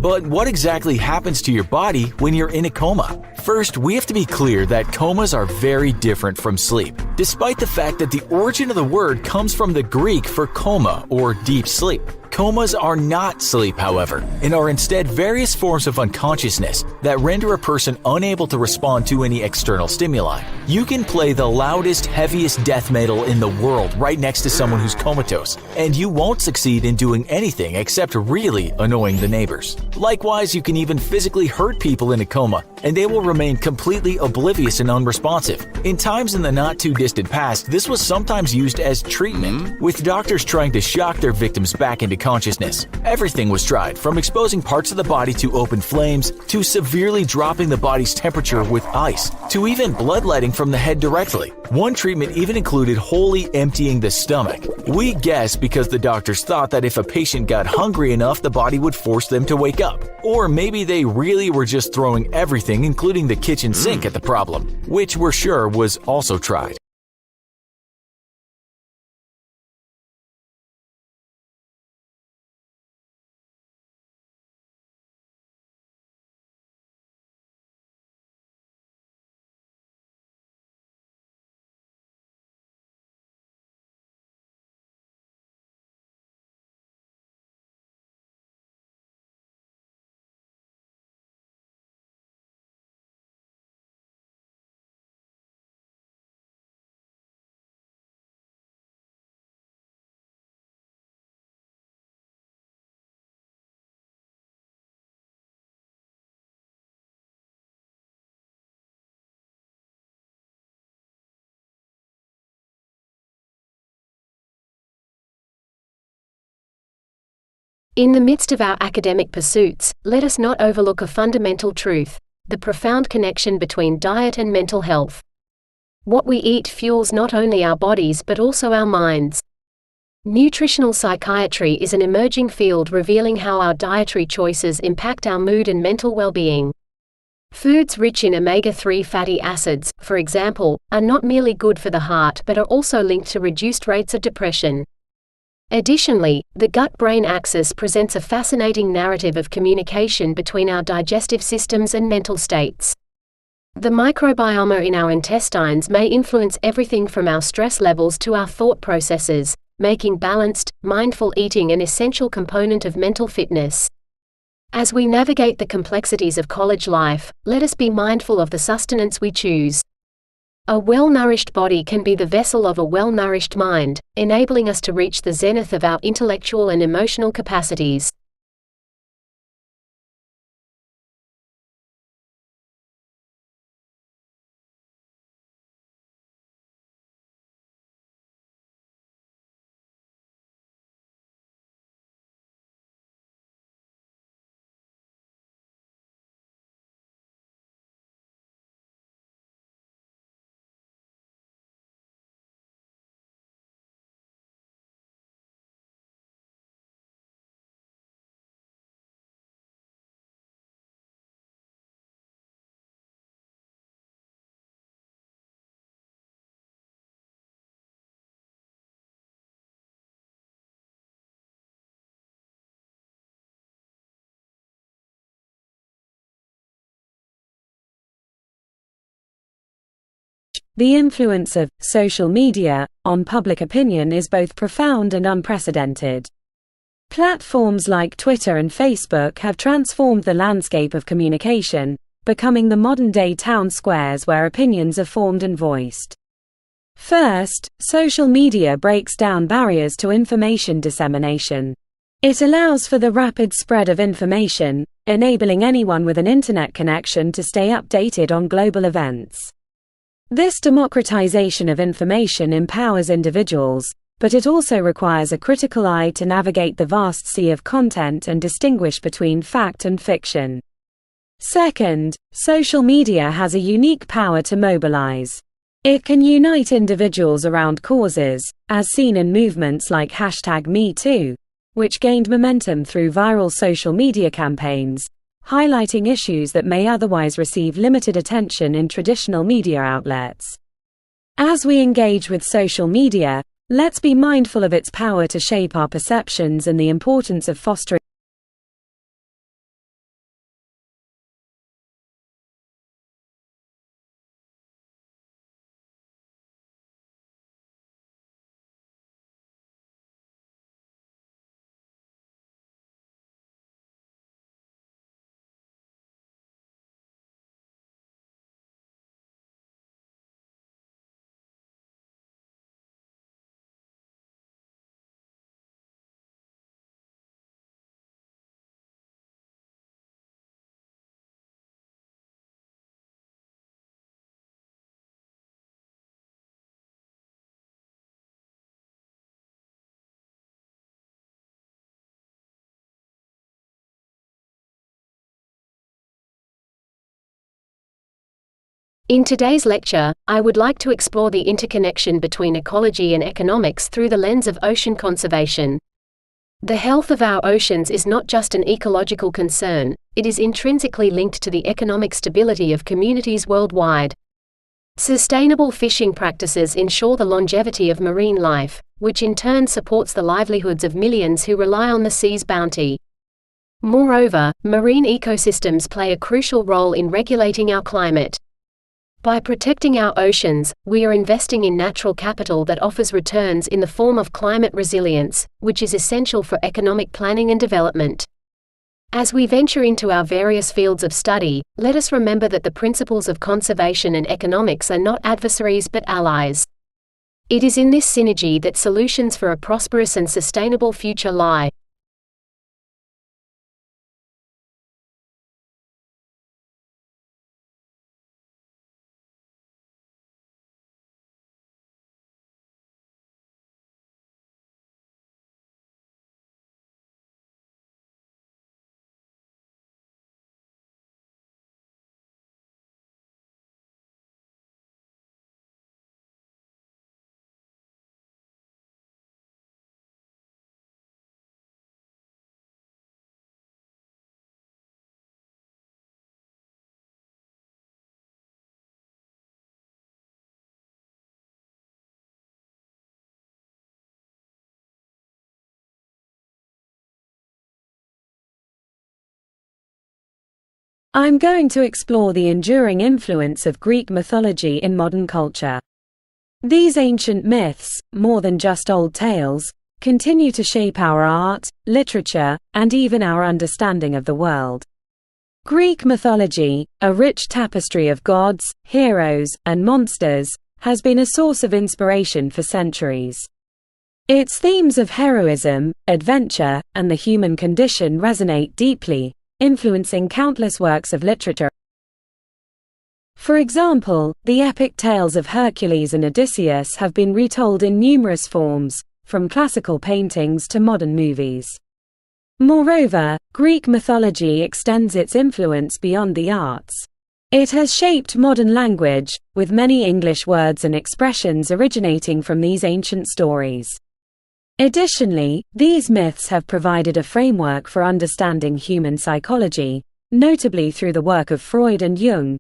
But what exactly happens to your body when you're in a coma? First, we have to be clear that comas are very different from sleep, despite the fact that the origin of the word comes from the Greek for coma or deep sleep. Comas are not sleep, however, and are instead various forms of unconsciousness that render a person unable to respond to any external stimuli. You can play the loudest, heaviest death metal in the world right next to someone who's comatose, and you won't succeed in doing anything except really annoying the neighbors. Likewise, you can even physically hurt people in a coma, and they will remain completely oblivious and unresponsive. In times in the not-too-distant past, this was sometimes used as treatment, with doctors trying to shock their victims back into consciousness. Everything was tried, from exposing parts of the body to open flames, to severely dropping the body's temperature with ice, to even bloodletting from the head directly. One treatment even included wholly emptying the stomach. We guess because the doctors thought that if a patient got hungry enough, the body would force them to wake up. Or maybe they really were just throwing everything, including the kitchen sink, at the problem, which we're sure was also tried. In the midst of our academic pursuits, let us not overlook a fundamental truth: the profound connection between diet and mental health. What we eat fuels not only our bodies but also our minds. Nutritional psychiatry is an emerging field revealing how our dietary choices impact our mood and mental well-being. Foods rich in omega-3 fatty acids, for example, are not merely good for the heart but are also linked to reduced rates of depression. Additionally, the gut-brain axis presents a fascinating narrative of communication between our digestive systems and mental states. The microbiome in our intestines may influence everything from our stress levels to our thought processes, making balanced, mindful eating an essential component of mental fitness. As we navigate the complexities of college life, let us be mindful of the sustenance we choose. A well-nourished body can be the vessel of a well-nourished mind, enabling us to reach the zenith of our intellectual and emotional capacities. The influence of social media on public opinion is both profound and unprecedented. Platforms like Twitter and Facebook have transformed the landscape of communication, becoming the modern-day town squares where opinions are formed and voiced. First, social media breaks down barriers to information dissemination. It allows for the rapid spread of information, enabling anyone with an internet connection to stay updated on global events. This democratization of information empowers individuals, but it also requires a critical eye to navigate the vast sea of content and distinguish between fact and fiction. Second, social media has a unique power to mobilize. It can unite individuals around causes, as seen in movements like #MeToo, which gained momentum through viral social media campaigns, highlighting issues that may otherwise receive limited attention in traditional media outlets. As we engage with social media, let's be mindful of its power to shape our perceptions and the importance of fostering In today's lecture, I would like to explore the interconnection between ecology and economics through the lens of ocean conservation. The health of our oceans is not just an ecological concern, it is intrinsically linked to the economic stability of communities worldwide. Sustainable fishing practices ensure the longevity of marine life, which in turn supports the livelihoods of millions who rely on the sea's bounty. Moreover, marine ecosystems play a crucial role in regulating our climate. By protecting our oceans, we are investing in natural capital that offers returns in the form of climate resilience, which is essential for economic planning and development. As we venture into our various fields of study, let us remember that the principles of conservation and economics are not adversaries but allies. It is in this synergy that solutions for a prosperous and sustainable future lie. I'm going to explore the enduring influence of Greek mythology in modern culture. These ancient myths, more than just old tales, continue to shape our art, literature, and even our understanding of the world. Greek mythology, a rich tapestry of gods, heroes, and monsters, has been a source of inspiration for centuries. Its themes of heroism, adventure, and the human condition resonate deeply, influencing countless works of literature. For example, the epic tales of Hercules and Odysseus have been retold in numerous forms, from classical paintings to modern movies. Moreover, Greek mythology extends its influence beyond the arts. It has shaped modern language, with many English words and expressions originating from these ancient stories. Additionally, these myths have provided a framework for understanding human psychology, notably through the work of Freud and Jung,